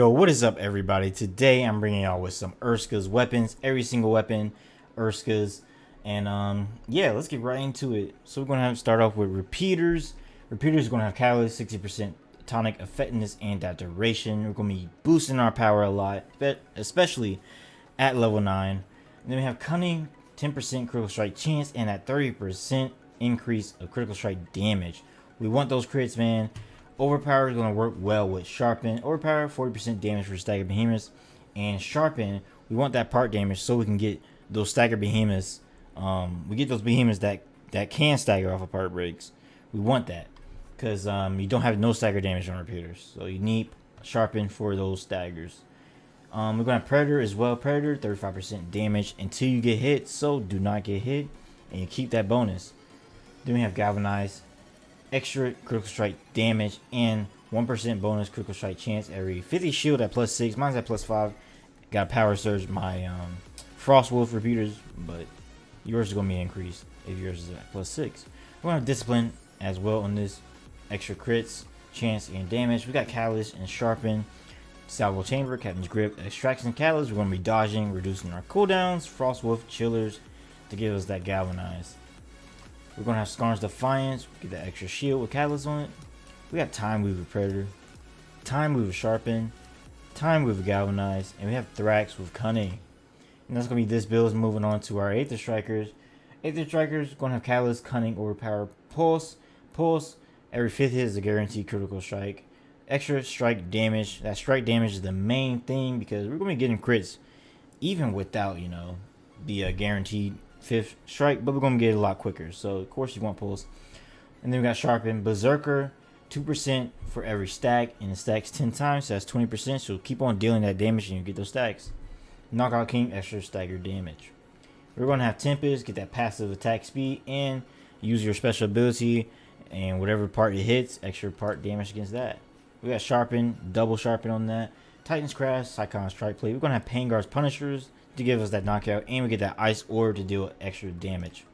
Yo, what is up, everybody? Today I'm bringing y'all with some Urska's weapons, every single weapon, Urska's, and yeah, let's get right into it. So we're gonna have to start off with repeaters. Repeaters are gonna have catalyst, 60% tonic effectiveness and that duration. We're gonna be boosting our power a lot, especially at level 9. And then we have cunning, 10% critical strike chance, and that 30% increase of critical strike damage. We want those crits, man. Overpower is going to work well with Sharpen. Overpower, 40% damage for Stagger Behemoths. And Sharpen, we want that part damage so we can get those Stagger Behemoths. We get those Behemoths that can stagger off of part breaks. We want that. Because you don't have no stagger damage on repeaters. So you need Sharpen for those staggers. We're going to have Predator as well. Predator, 35% damage until you get hit. So do not get hit. And you keep that bonus. Then we have Galvanize. Extra critical strike damage and 1% bonus critical strike chance every 50 shield at +6. Mine's at +5. Got power surge my Frost Wolf repeaters, but yours is gonna be increased if yours is at +6. We're gonna have discipline as well on this. Extra crits, chance, and damage. We got Catalyst and Sharpen, Salvo Chamber, Captain's Grip, Extraction Catalyst. We're gonna be dodging, reducing our cooldowns. Frost Wolf Chillers to give us that Galvanize. We're going to have Skarn's Defiance, get that extra shield with Catalyst on it. We got Time Weaver Predator, Time Weaver Sharpen, Time Weaver Galvanize, and we have Thrax with Cunning. And that's going to be this build. Moving on to our Aether Strikers. Aether Strikers going to have Catalyst, Cunning, Overpower, Pulse. Pulse, every 5th hit is a guaranteed critical strike. Extra strike damage. That strike damage is the main thing because we're going to be getting crits even without, the guaranteed 5th strike, but we're going to get it a lot quicker. So, of course, you want Pulse. And then we got Sharpen. Berserker, 2% for every stack, and it stacks 10 times, so that's 20%. So, keep on dealing that damage and you get those stacks. Knockout King, extra stagger damage. We're going to have Tempest, get that passive attack speed, and use your special ability, and whatever part it hits, extra part damage against that. We got Sharpen, double Sharpen on that. Titan's Crash, Psychon Strike Plate. We're going to have Pangar's Punishers to give us that knockout, and we get that Ice Orb to deal extra damage.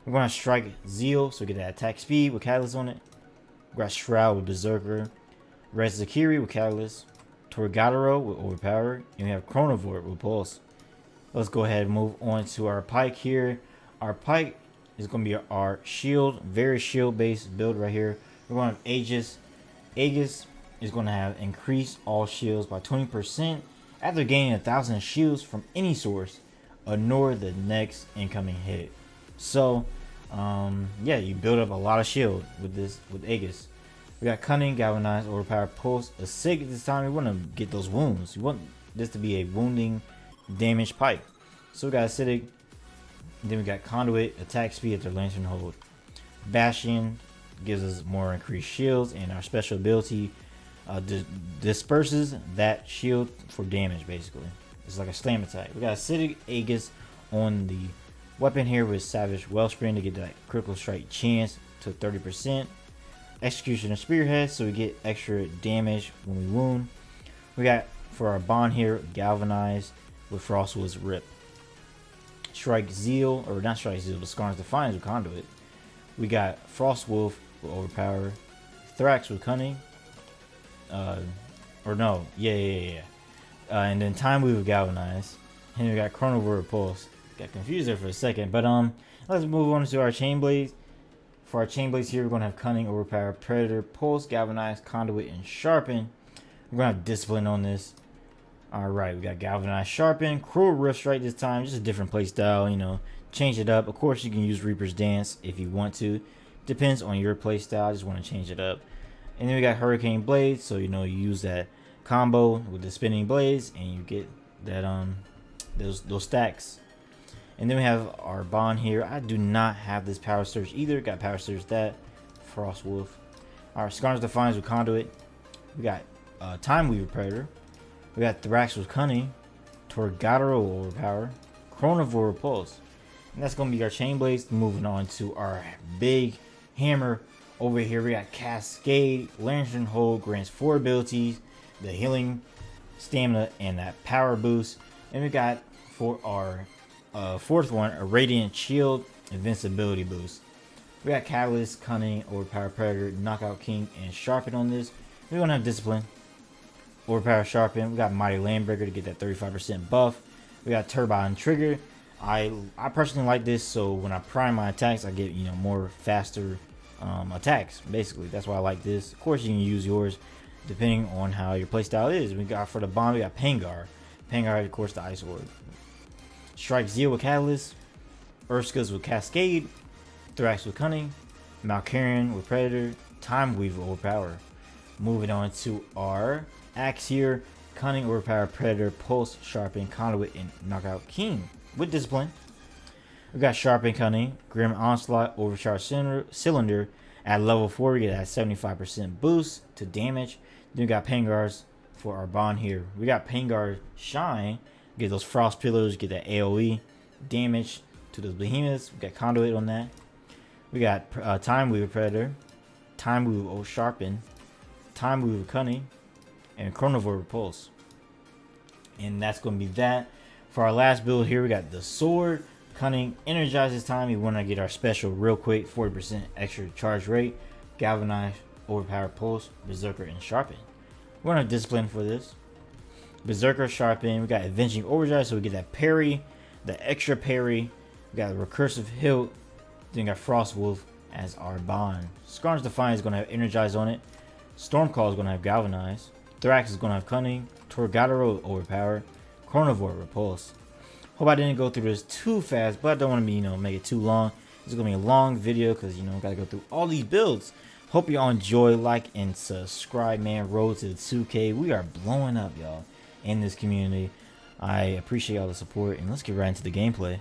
We're going to Strike Zeal, so we get that attack speed with Catalyst on it. We got Shroud with Berserker, Res Zakiri with Catalyst, Torgadero with Overpower, and we have Chronovort with Pulse. Let's go ahead and move on to our Pike here. Our Pike is going to be our shield, very shield based build right here. We're going to have Aegis. Aegis is going to have increase all shields by 20%. After gaining 1,000 shields from any source, ignore the next incoming hit. So, yeah, you build up a lot of shield with Aegis. We got Cunning, Galvanize, Overpower, Pulse, a Sig this time. We want to get those wounds. You want this to be a wounding damage Pike. So we got Acidic. Then we got Conduit, attack speed at their Lantern Hold. Bastion gives us more increased shields, and our special ability disperses that shield for damage. Basically, it's like a slam attack. We got Acidic Aegis on the weapon here with Savage Wellspring to get that critical strike chance to 30%. Execution of Spearhead, so we get extra damage when we wound. We got for our bond here Galvanize with Frostwood's Rip. Strike Zeal, or not Strike Zeal, but Skarn's Defiance with Conduit. We got Frost Wolf with Overpower, Thrax with Cunning. And then Time Weaver Galvanize, and we got Chronovort Pulse. Got confused there for a second, but let's move on to our Chain Blades. For our Chain Blades here, we're gonna have Cunning, Overpower, Predator, Pulse, Galvanize, Conduit, and Sharpen. We're gonna have Discipline on this. All right, we got Galvanize, Sharpen, Cruel Rift Strike this time, just a different play style. Change it up. Of course, you can use Reaper's Dance if you want to. Depends on your play style. I just want to change it up. And then we got Hurricane Blades, so you use that combo with the spinning blades, and you get that those stacks. And then we have our bond here. I do not have this Power Surge either. Got Power Surge that Frost Wolf. Our Skarn's Defiance with Conduit. We got Time Weaver Predator. We got Thrax with Cunning, Torgadero Overpower, Chronovore Pulse. And that's gonna be our Chain Blades. Moving on to our big hammer. Over here we got Cascade, Lantern Hold, grants 4 abilities, the healing, stamina, and that power boost. And we got for our 4th one, a Radiant Shield, invincibility boost. We got Catalyst, Cunning, Overpower Predator, Knockout King, and Sharpen on this. We're gonna have Discipline. Overpower Sharpen. We got Mighty Landbreaker to get that 35% buff. We got Turbine Trigger. I personally like this, so when I prime my attacks, I get more faster attacks. Basically, that's why I like this. Of course, you can use yours depending on how your playstyle is. We got for the bomb, we got Pangar. Pangar, of course, the Ice Orb. Strike Zeal with Catalyst. Urskas with Cascade. Thorax with Cunning. Malkarian with Predator. Time Weave with Overpower. Moving on to our Axe here. Cunning, Overpower, Predator, Pulse, Sharpen, Conduit, and Knockout King with Discipline. We got Sharpen, Cunning, Grim Onslaught, Overcharge Cylinder. At level 4, we get that 75% boost to damage. Then we got Pangars for our bond here. We got Pangar Shine, get those Frost Pillars, get that AoE damage to those behemoths. We got Conduit on that. We got Time Weaver Predator, Time Weaver Sharpen, Time Weaver Cunning, and Chronivore Repulse. And that's going to be that. For our last build here, we got the Sword, Cunning, Energizes Time. We want to get our special real quick, 40% extra charge rate, Galvanize, Overpower Pulse, Berserker, and Sharpen. We're going to Discipline for this. Berserker, Sharpen. We got Avenging Overdrive, so we get that parry, the extra parry. We got Recursive Hilt. Then we got Frost Wolf as our bond. Skarn's Defiance is going to have Energize on it. Stormcall is going to have Galvanize. Thorax is going to have Cunning. Torgadero Overpower. Chronivore Repulse. Hope I didn't go through this too fast, but I don't want to be, make it too long. It's going to be a long video because, got to go through all these builds. Hope y'all enjoy, like, and subscribe, man. Road to the 2K. We are blowing up, y'all, in this community. I appreciate all the support, and let's get right into the gameplay.